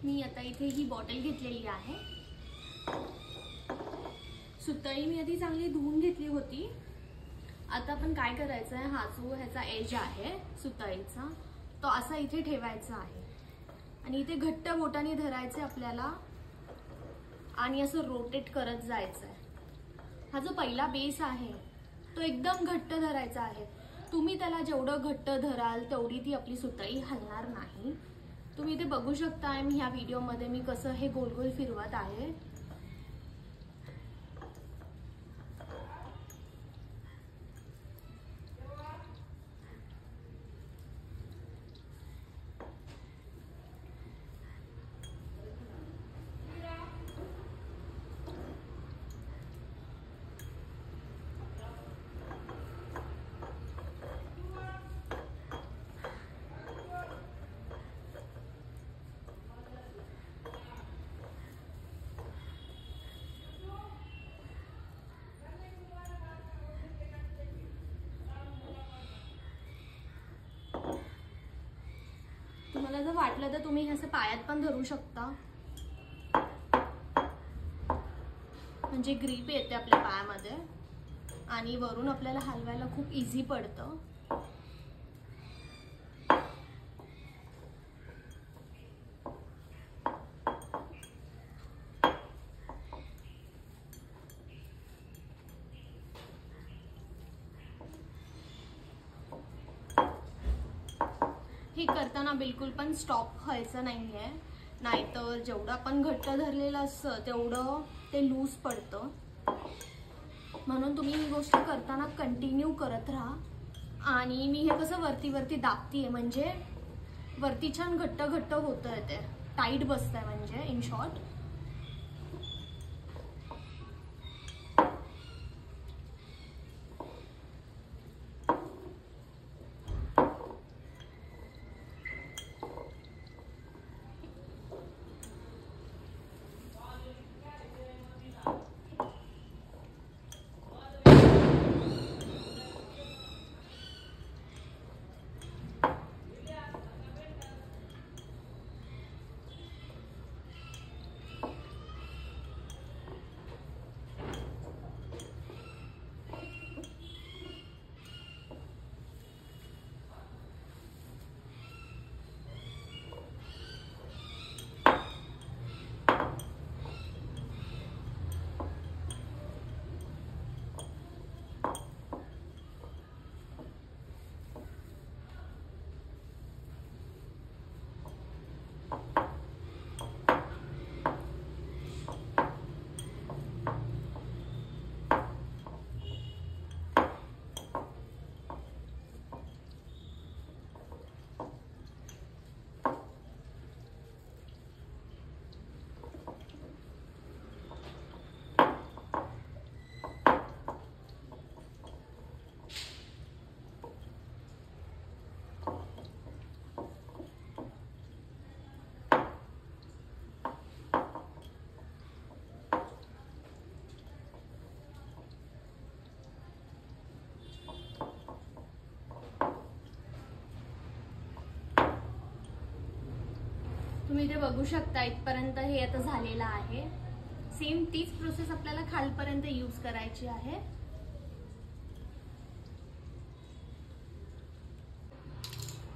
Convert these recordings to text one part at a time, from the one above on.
मी आता इथे ही बॉटल घेतलेली आहे। सुतळी मी आधी चांगली धुवून घेतली होती। आता आपण काय करायचं आहे, हा जो ह्याचा एज आहे सुतळीचा तो असा इथे ठेवायचा आहे आणि इथे घट्ट बोटाने धरायचे आपल्याला आणि असं रोटेट करत जायचं आहे। हा जो पहिला बेस आहे तो एकदम घट्ट धरायचा आहे। तुम्ही त्याला जेवढं घट्ट धराल तेवढी ती आपली सुतळी हलणार नाही। तुम्ही इथे बघू शकता मी ह्या व्हिडिओमध्ये मी कसं हे गोल गोल फिरवत आहे। तुम्हाला जर वाटलं तर तुम्ही असं पायात पण धरू शकता, म्हणजे ग्रिप येते आपल्या पायामध्ये आणि वरून आपल्याला हलवायला खूप इझी पडतं। हे करताना बिलकुल पण स्टॉप व्हायचं नाहीये, नाहीतर जेवढं आपण घट्ट धरलेलं असतं तेवढं ते लूज पडतं। म्हणून तुम्ही ही गोष्ट करताना कंटिन्यू करत राहा। आणि मी हे कसं वरती वरती दाबतीये म्हणजे वरती छान घट्ट घट्ट होतंय, ते टाईट बसतंय म्हणजे इन शॉर्ट। तुम्ही इथे बघू शकता इथपर्यंत हे आता झालेलं आहे। सेम तीच प्रोसेस आपल्याला खालपर्यंत यूज करायची आहे।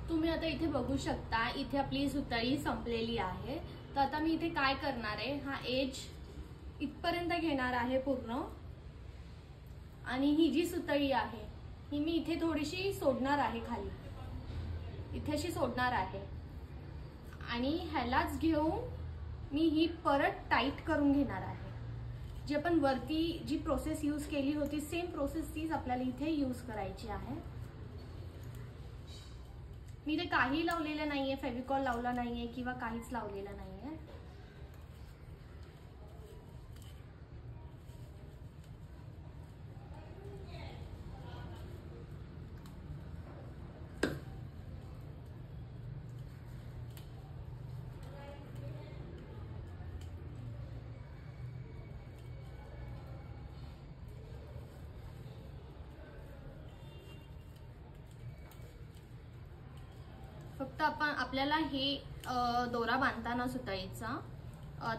तुम्ही आता इथे बघू शकता इथे आपली सुतळी संपलेली आहे। तर आता मी इथे काय करणार आहे, हा एज इथपर्यंत घेणार आहे पूर्ण आणि ही जी सुतळी आहे ही मी इथे थोडीशी सोडणार आहे, खाली इथे अशी सोडणार आहे आणि ह्यालाच घेऊन मी ही परत टाईट करून घेणार आहे। जी आपण वरती जी प्रोसेस यूज केली होती सेम प्रोसेस तीच आपल्याला इथे यूज करायची आहे। मी इथे काही लावलेलं नाहीये, फेविकॉल लावला नाहीये किंवा काहीच लावलेलं नाहीये। फक्त आपल्याला हे दोरा बांधताना सुतळीचा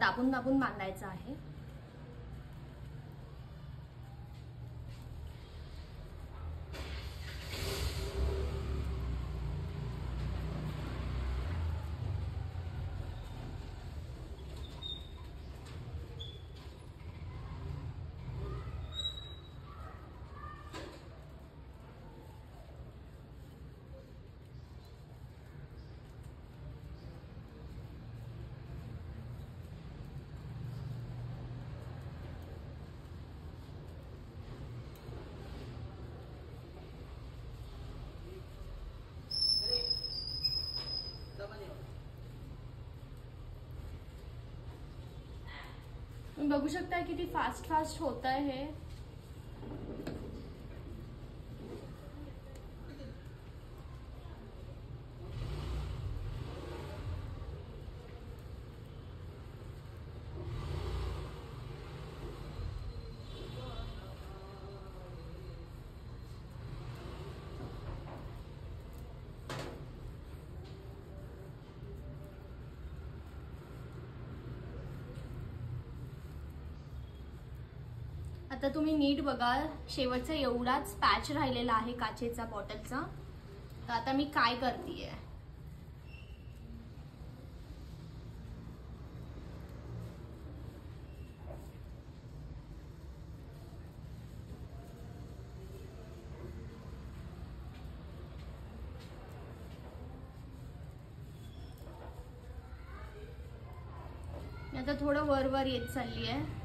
दाबून दाबून बांधायचा आहे. बघू शकता किती फास्ट फास्ट होत आहे हे. आता तुम्ही नीट बघा, शेवटचा एवढाच पॅच राहिलेला आहे काचेचा बॉटलचा. तर आता मी काय करतेय, आता थोडं वर येत चालली आहे.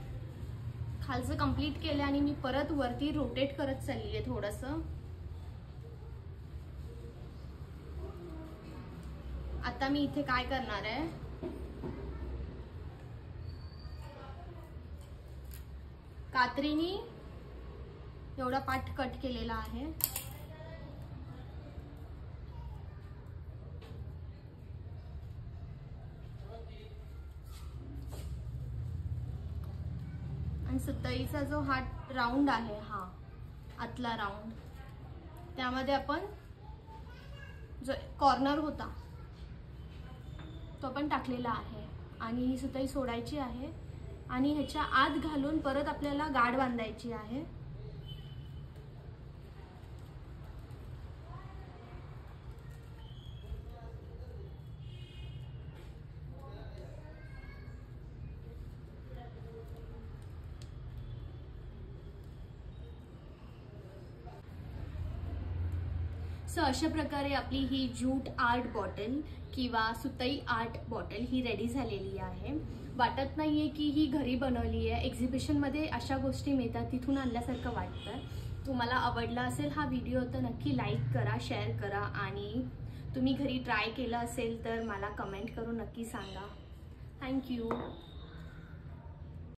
खालचं कंप्लीट केलं आणि मी परत वरती रोटेट करत चालली आहे थोडंसं. आता मी इथे काय करणार आहे, कात्रीनी एवढा पाठ कट केलेला आहे. आणि सुतळीचा जो हा राऊंड आहे, हा आतला राऊंड, त्यामध्ये आपण जो कॉर्नर होता तो पण टाकलेला आहे. आणि ही सुतळी सोडायची आहे आणि ह्याच्या आत घालून परत आपल्याला गाठ बांधायची आहे. सो अशा प्रकारे आपली ही जूट आर्ट बॉटल किंवा सुतई आर्ट बॉटल ही रेडी झालेली आहे. वाटत नाहीये की ही घरी बनवली आहे. एक्झिबिशनमध्ये अशा गोष्टी मिळतात, तिथून आणल्यासारखं वाटतं. तुम्हाला आवडला असेल हा व्हिडिओ तर नक्की लाईक करा, शेअर करा आणि तुम्ही घरी ट्राय केलं असेल तर मला कमेंट करून नक्की सांगा. थँक्यू.